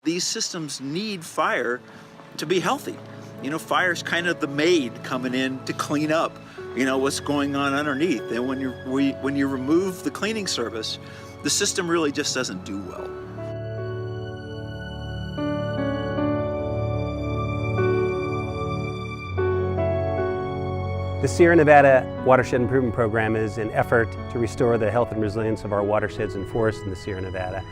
These systems need fire to be healthy. You know, fire's kind of the maid coming in to clean up, you know, what's going on underneath. And when you remove the cleaning service, the system really just doesn't do well. The Sierra Nevada Watershed Improvement Program is an effort to restore the health and resilience of our watersheds and forests in the Sierra Nevada,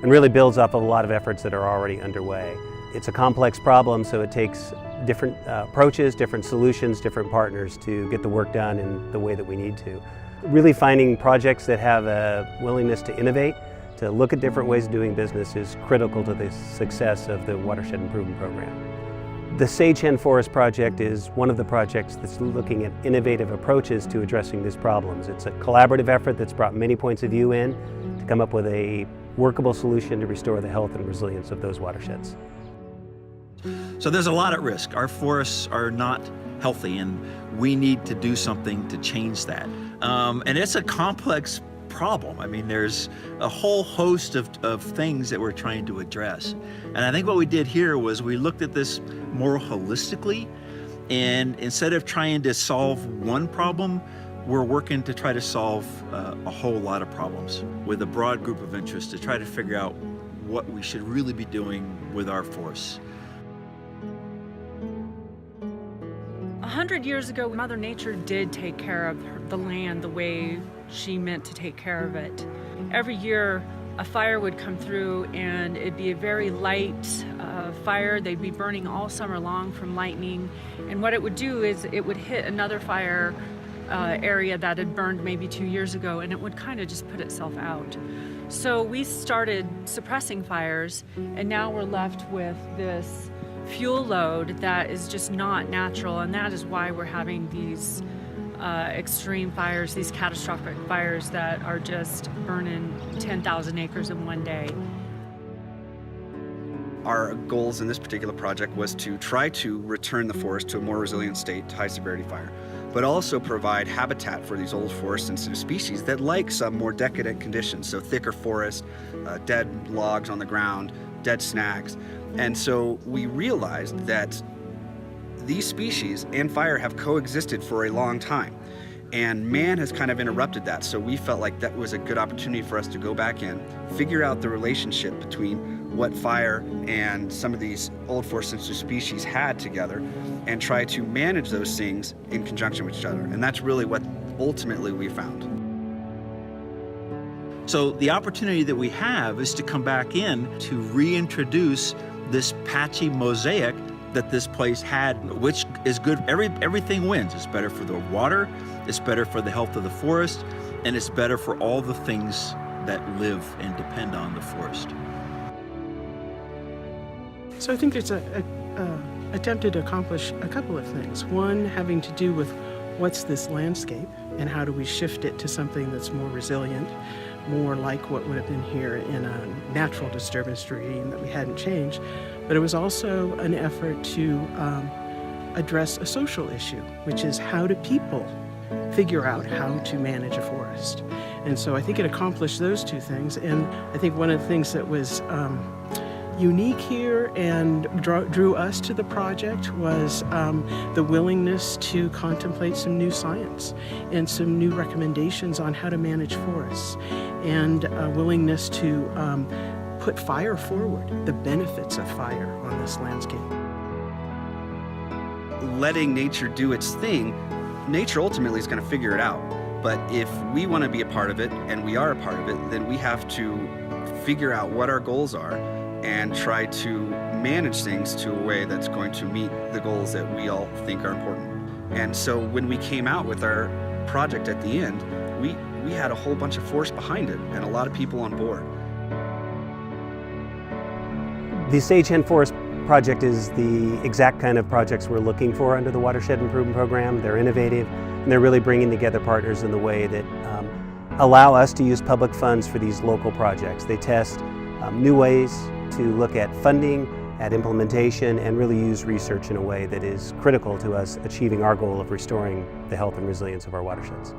and really builds off of a lot of efforts that are already underway. It's a complex problem, so it takes different approaches, different solutions, different partners to get the work done in the way that we need to. Really finding projects that have a willingness to innovate, to look at different ways of doing business is critical to the success of the Watershed Improvement Program. The Sagehen Forest Project is one of the projects that's looking at innovative approaches to addressing these problems. It's a collaborative effort that's brought many points of view in to come up with a workable solution to restore the health and resilience of those watersheds. So there's a lot at risk. Our forests are not healthy, and we need to do something to change that. And it's a complex problem. I mean, there's a whole host of things that we're trying to address. And I think what we did here was we looked at this more holistically, and instead of trying to solve one problem, we're working to try to solve a whole lot of problems with a broad group of interests to try to figure out what we should really be doing with our forests. 100 years ago, Mother Nature did take care of the land the way she meant to take care of it. Every year, a fire would come through, and it'd be a very light fire. They'd be burning all summer long from lightning. And what it would do is it would hit another fire area that had burned maybe 2 years ago, and it would kind of just put itself out. So we started suppressing fires, and now we're left with this fuel load that is just not natural, and that is why we're having these extreme fires, these catastrophic fires that are just burning 10,000 acres in one day. Our goals in this particular project was to try to return the forest to a more resilient state to high severity fire, but also provide habitat for these old forest sensitive species that like some more decadent conditions, so thicker forest, dead logs on the ground, dead snags. And so we realized that these species and fire have coexisted for a long time, and man has kind of interrupted that. So we felt like that was a good opportunity for us to go back in, figure out the relationship between what fire and some of these old forest sensitive species had together, and try to manage those things in conjunction with each other. And that's really what ultimately we found. So the opportunity that we have is to come back in to reintroduce this patchy mosaic that this place had, which is good. Everything wins. It's better for the water, it's better for the health of the forest, and it's better for all the things that live and depend on the forest. So I think it's attempted to accomplish a couple of things. One having to do with what's this landscape and how do we shift it to something that's more resilient, more like what would have been here in a natural disturbance regime that we hadn't changed. But it was also an effort to address a social issue, which is how do people figure out how to manage a forest? And so I think it accomplished those two things. And I think one of the things that was unique here and drew us to the project was the willingness to contemplate some new science and some new recommendations on how to manage forests, and a willingness to put fire forward, the benefits of fire on this landscape. Letting nature do its thing, nature ultimately is going to figure it out. But if we want to be a part of it, and we are a part of it, then we have to figure out what our goals are and try to manage things to a way that's going to meet the goals that we all think are important. And so when we came out with our project at the end, we had a whole bunch of force behind it and a lot of people on board. The Sagehen Forest Project is the exact kind of projects we're looking for under the Watershed Improvement Program. They're innovative, and they're really bringing together partners in the way that allow us to use public funds for these local projects. They test new ways to look at funding, at implementation, and really use research in a way that is critical to us achieving our goal of restoring the health and resilience of our watersheds.